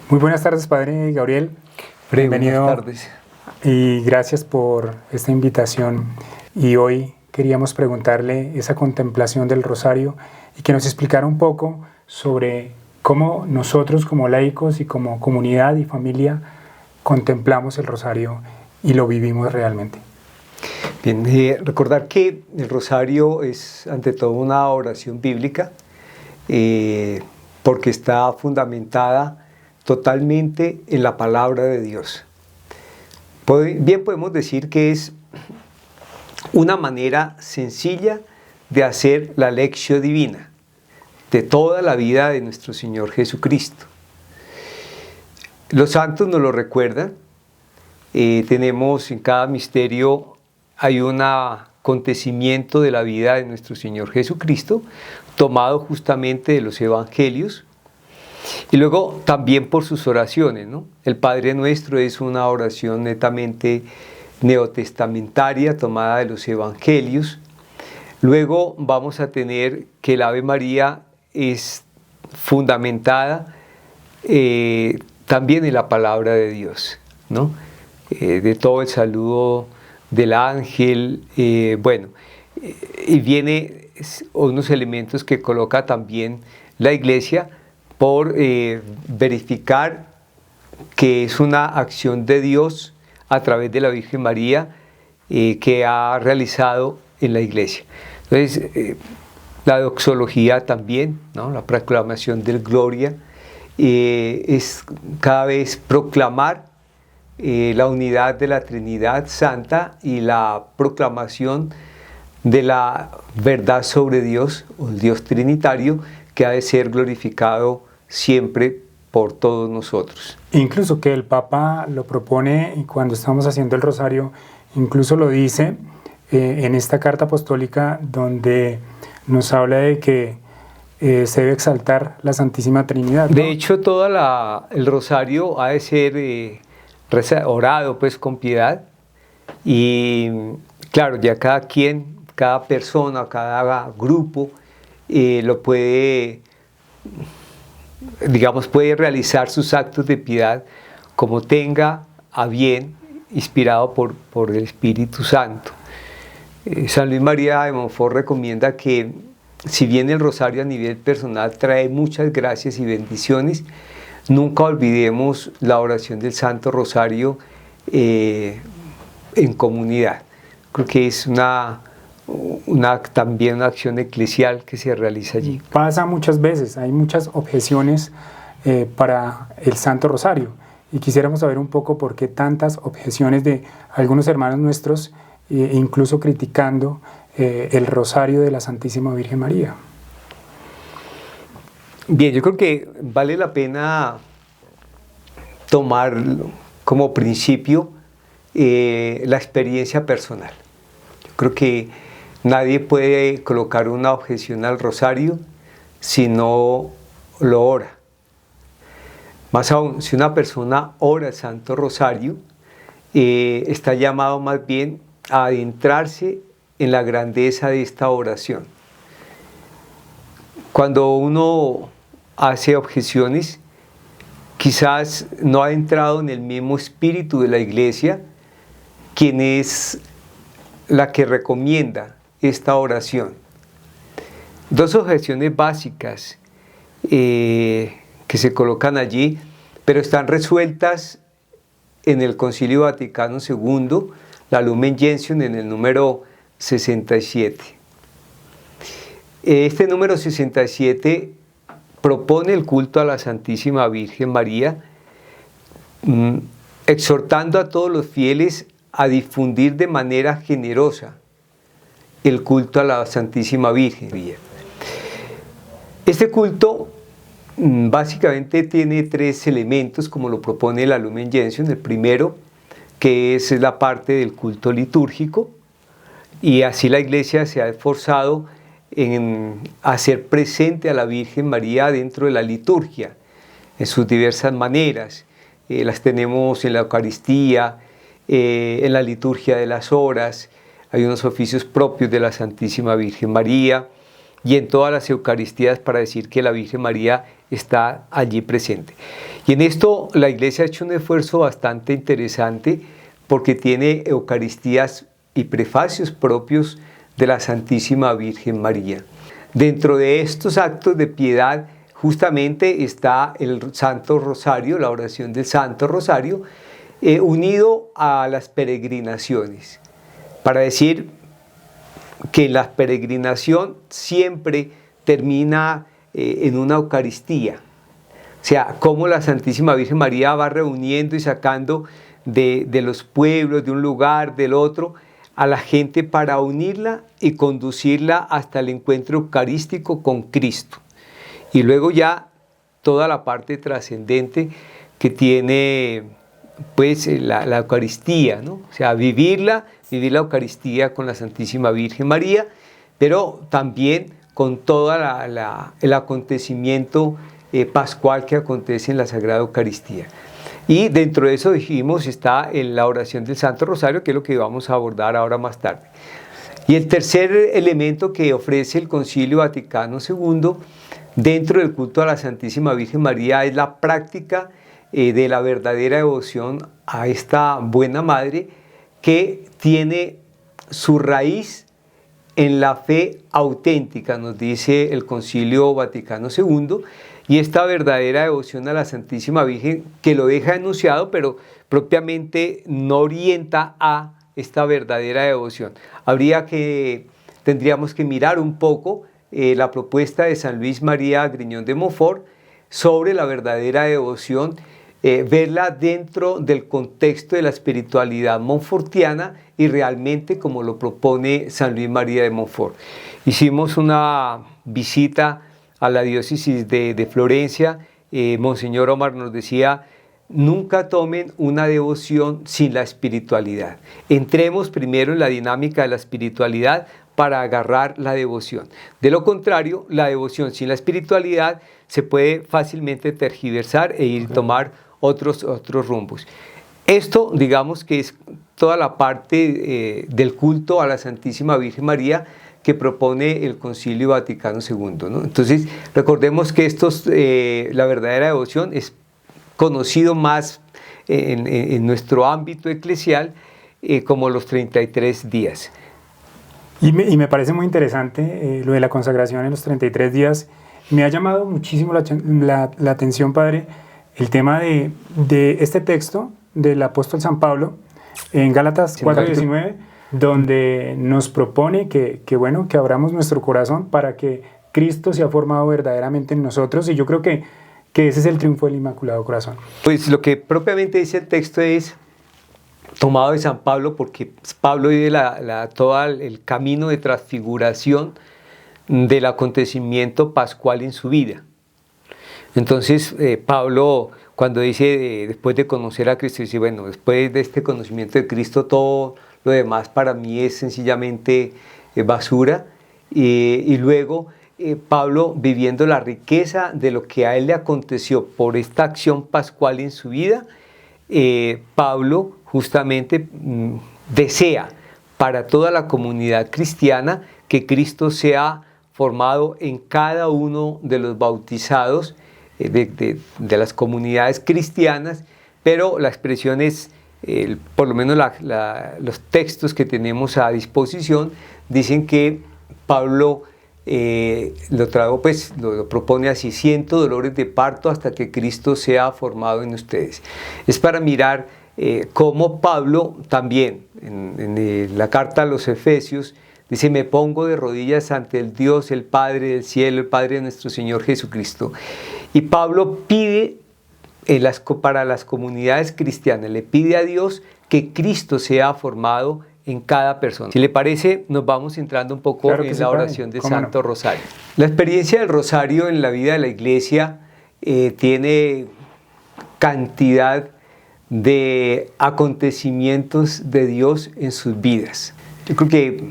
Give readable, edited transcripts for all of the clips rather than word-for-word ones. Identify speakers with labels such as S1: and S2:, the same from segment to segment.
S1: Muy buenas tardes, Padre Gabriel. Bienvenido.
S2: Buenas tardes.
S1: Y gracias por esta invitación. Y hoy queríamos preguntarle esa contemplación del rosario y que nos explicara un poco sobre cómo nosotros como laicos y como comunidad y familia contemplamos el rosario y lo vivimos realmente.
S2: Bien, recordar que el rosario es ante todo una oración bíblica porque está fundamentada totalmente en la palabra de Dios. Bien podemos decir que es una manera sencilla de hacer la lección divina de toda la vida de nuestro Señor Jesucristo. Los santos nos lo recuerdan. Tenemos en cada misterio hay un acontecimiento de la vida de nuestro Señor Jesucristo tomado justamente de los evangelios y luego también por sus oraciones, ¿no? El Padre Nuestro es una oración netamente neotestamentaria tomada de los evangelios. Luego vamos a tener que el Ave María es fundamentada también en la palabra de Dios, ¿no? De todo el saludo del ángel, y viene unos elementos que coloca también la Iglesia por verificar que es una acción de Dios a través de la Virgen María que ha realizado en la Iglesia. Entonces, la doxología también, ¿no? La proclamación del Gloria, es cada vez proclamar la unidad de la Trinidad Santa y la proclamación de la verdad sobre Dios, o el Dios Trinitario, que ha de ser glorificado siempre por todos nosotros.
S1: Incluso que el Papa lo propone y cuando estamos haciendo el rosario, incluso lo dice en esta carta apostólica donde nos habla de que se debe exaltar la Santísima Trinidad, ¿no?
S2: De hecho, todo el rosario ha de ser orado pues con piedad y claro, ya cada quien, cada persona, cada grupo lo puede, digamos, puede realizar sus actos de piedad como tenga a bien, inspirado por el Espíritu Santo. San Luis María de Montfort recomienda que si bien el rosario a nivel personal trae muchas gracias y bendiciones, nunca olvidemos la oración del Santo Rosario en comunidad. Creo que es también una acción eclesial que se realiza allí.
S1: Pasa muchas veces, hay muchas objeciones para el Santo Rosario y quisiéramos saber un poco por qué tantas objeciones de algunos hermanos nuestros, incluso criticando el Rosario de la Santísima Virgen María.
S2: Bien, yo creo que vale la pena tomar como principio la experiencia personal. Yo creo que nadie puede colocar una objeción al rosario si no lo ora. Más aún, si una persona ora el Santo Rosario, está llamado más bien a adentrarse en la grandeza de esta oración. Cuando uno hace objeciones, quizás no ha entrado en el mismo espíritu de la Iglesia, quien es la que recomienda esta oración. Dos objeciones básicas que se colocan allí, pero están resueltas en el Concilio Vaticano II, la Lumen Gentium, en el número 67. Este número 67 propone el culto a la Santísima Virgen María, exhortando a todos los fieles a difundir de manera generosa el culto a la Santísima Virgen María. Este culto básicamente tiene tres elementos, como lo propone la Lumen Gentium. El primero, que es la parte del culto litúrgico, y así la Iglesia se ha esforzado en hacer presente a la Virgen María dentro de la liturgia, en sus diversas maneras. Las tenemos en la Eucaristía, en la liturgia de las horas, hay unos oficios propios de la Santísima Virgen María, y en todas las Eucaristías para decir que la Virgen María está allí presente. Y en esto la Iglesia ha hecho un esfuerzo bastante interesante porque tiene Eucaristías y prefacios propios de la Santísima Virgen María. Dentro de estos actos de piedad justamente está el Santo Rosario, la oración del Santo Rosario, unido a las peregrinaciones, para decir que la peregrinación siempre termina en una Eucaristía. O sea, cómo la Santísima Virgen María va reuniendo y sacando de los pueblos, de un lugar, del otro, a la gente para unirla y conducirla hasta el encuentro eucarístico con Cristo. Y luego ya toda la parte trascendente que tiene pues la Eucaristía, ¿no? O sea, vivir la Eucaristía con la Santísima Virgen María, pero también con todo el acontecimiento pascual que acontece en la Sagrada Eucaristía. Y dentro de eso dijimos está la oración del Santo Rosario, que es lo que vamos a abordar ahora más tarde. Y el tercer elemento que ofrece el Concilio Vaticano II dentro del culto a la Santísima Virgen María es la práctica de la verdadera devoción a esta buena madre que tiene su raíz en la fe auténtica, nos dice el Concilio Vaticano II, y esta verdadera devoción a la Santísima Virgen que lo deja enunciado, pero propiamente no orienta a esta verdadera devoción. Tendríamos que mirar un poco la propuesta de San Luis María Griñón de Montfort sobre la verdadera devoción, verla dentro del contexto de la espiritualidad montfortiana y realmente como lo propone San Luis María de Montfort. Hicimos una visita a la diócesis de Florencia. Monseñor Omar nos decía: nunca tomen una devoción sin la espiritualidad. Entremos primero en la dinámica de la espiritualidad para agarrar la devoción. De lo contrario, la devoción sin la espiritualidad se puede fácilmente tergiversar e ir a tomar otros rumbos. Esto, digamos que es toda la parte del culto a la Santísima Virgen María que propone el Concilio Vaticano II, ¿no? Entonces, recordemos que la verdadera devoción es conocido más en nuestro ámbito eclesial como los 33 días.
S1: Y me parece muy interesante lo de la consagración en los 33 días. Me ha llamado muchísimo la atención, Padre, el tema de este texto del apóstol San Pablo en Gálatas 4:19, donde nos propone que abramos nuestro corazón para que Cristo sea formado verdaderamente en nosotros, y yo creo que ese es el triunfo del Inmaculado Corazón.
S2: Pues lo que propiamente dice el texto es tomado de San Pablo, porque Pablo vive todo el camino de transfiguración del acontecimiento pascual en su vida. Entonces Pablo, cuando dice después de conocer a Cristo, dice, bueno, después de este conocimiento de Cristo, todo lo demás para mí es sencillamente basura. Y luego Pablo, viviendo la riqueza de lo que a él le aconteció por esta acción pascual en su vida, Pablo justamente desea para toda la comunidad cristiana que Cristo sea formado en cada uno de los bautizados de las comunidades cristianas, pero la expresión es, por lo menos los textos que tenemos a disposición, dicen que Pablo lo propone así: siento dolores de parto hasta que Cristo sea formado en ustedes. Es para mirar cómo Pablo también, en la carta a los Efesios, dice: me pongo de rodillas ante el Dios, el Padre del cielo, el Padre de nuestro Señor Jesucristo. Y Pablo pide para las comunidades cristianas, le pide a Dios que Cristo sea formado en cada persona. Si le parece, nos vamos entrando un poco en la oración del Santo Rosario. La experiencia del Rosario en la vida de la Iglesia tiene cantidad de acontecimientos de Dios en sus vidas. Yo creo que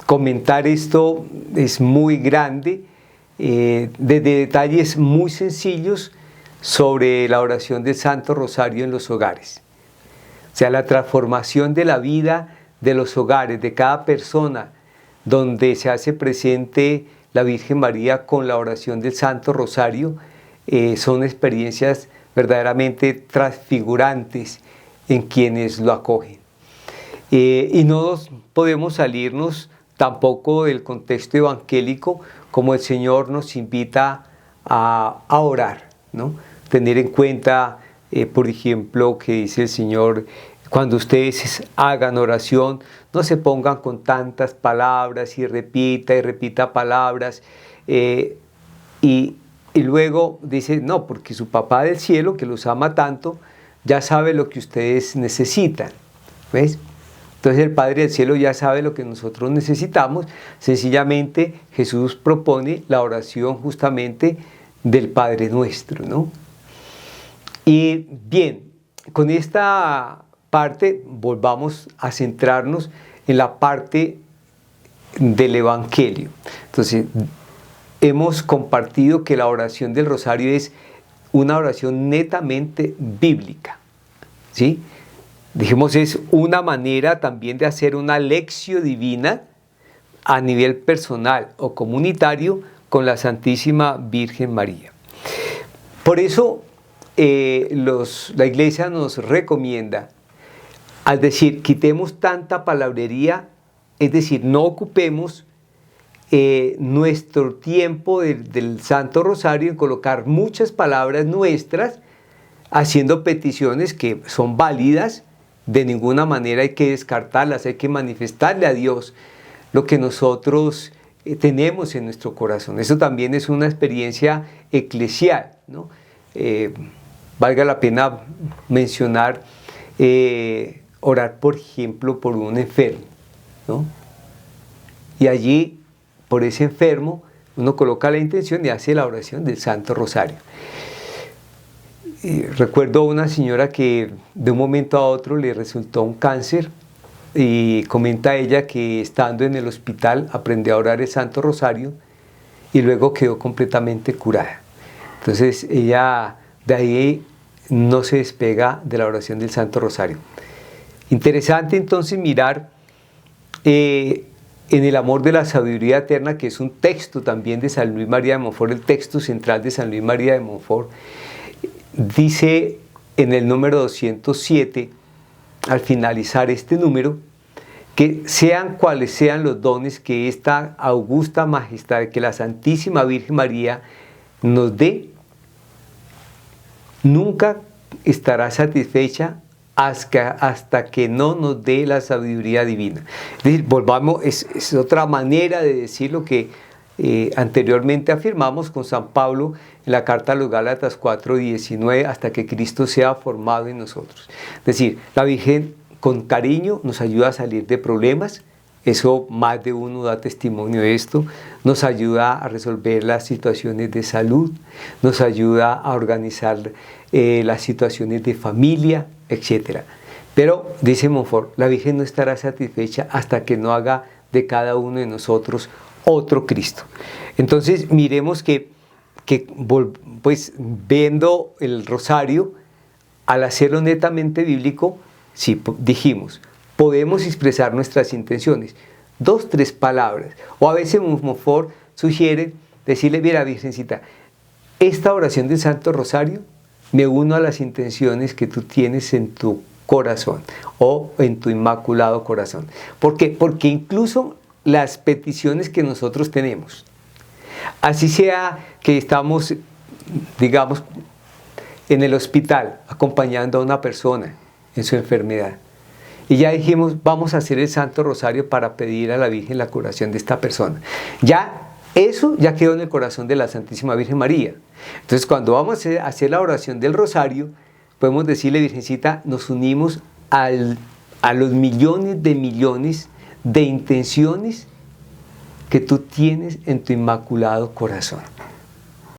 S2: comentar esto es muy grande, desde detalles muy sencillos sobre la oración del Santo Rosario en los hogares. O sea, la transformación de la vida de los hogares, de cada persona, donde se hace presente la Virgen María con la oración del Santo Rosario, son experiencias verdaderamente transfigurantes en quienes lo acogen. Y no podemos salirnos tampoco del contexto evangélico, como el Señor nos invita a orar, ¿no? Tener en cuenta, por ejemplo, que dice el Señor: cuando ustedes hagan oración, no se pongan con tantas palabras y repita palabras. Y luego dice: no, porque su Papá del cielo, que los ama tanto, ya sabe lo que ustedes necesitan. ¿Ves? Entonces el Padre del cielo ya sabe lo que nosotros necesitamos. Sencillamente Jesús propone la oración justamente del Padre Nuestro, ¿no? Y bien, con esta parte volvamos a centrarnos en la parte del Evangelio. Entonces, hemos compartido que la oración del rosario es una oración netamente bíblica, ¿sí? Dijimos, es una manera también de hacer una lección divina a nivel personal o comunitario con la Santísima Virgen María. Por eso la Iglesia nos recomienda, al decir quitemos tanta palabrería, es decir, no ocupemos nuestro tiempo del Santo Rosario en colocar muchas palabras nuestras, haciendo peticiones que son válidas. De ninguna manera hay que descartarlas, hay que manifestarle a Dios lo que nosotros tenemos en nuestro corazón. Eso también es una experiencia eclesial, ¿no? Valga la pena mencionar, orar, por ejemplo, por un enfermo, ¿no? Y allí, por ese enfermo, uno coloca la intención y hace la oración del Santo Rosario. Recuerdo a una señora que de un momento a otro le resultó un cáncer, y comenta ella que estando en el hospital aprendió a orar el Santo Rosario y luego quedó completamente curada. Entonces ella de ahí no se despega de la oración del Santo Rosario. Interesante entonces mirar en el amor de la sabiduría eterna, que es un texto también de San Luis María de Montfort, el texto central de San Luis María de Montfort. Dice en el número 207, al finalizar este número, que sean cuales sean los dones que esta augusta majestad, que la Santísima Virgen María nos dé, nunca estará satisfecha hasta que no nos dé la sabiduría divina. Es decir, volvamos, es otra manera de decir lo que anteriormente afirmamos con San Pablo en la carta a los Gálatas 4:19, hasta que Cristo sea formado en nosotros. Es decir, la Virgen con cariño nos ayuda a salir de problemas, eso más de uno da testimonio de esto, nos ayuda a resolver las situaciones de salud, nos ayuda a organizar las situaciones de familia, etc. Pero, dice Montfort, la Virgen no estará satisfecha hasta que no haga de cada uno de nosotros otro Cristo. Entonces miremos que pues viendo el rosario, al hacerlo netamente bíblico, sí, dijimos, podemos expresar nuestras intenciones, 2, 3 palabras, o a veces Montfort sugiere decirle: mira, Virgencita, esta oración del Santo Rosario me uno a las intenciones que tú tienes en tu corazón o en tu inmaculado corazón. ¿Por qué? Porque incluso las peticiones que nosotros tenemos, así sea que estamos, digamos, en el hospital acompañando a una persona en su enfermedad, y ya dijimos, vamos a hacer el Santo Rosario para pedir a la Virgen la curación de esta persona. Ya eso ya quedó en el corazón de la Santísima Virgen María. Entonces, cuando vamos a hacer la oración del Rosario, podemos decirle: Virgencita, nos unimos a los millones de intenciones que tú tienes en tu inmaculado corazón.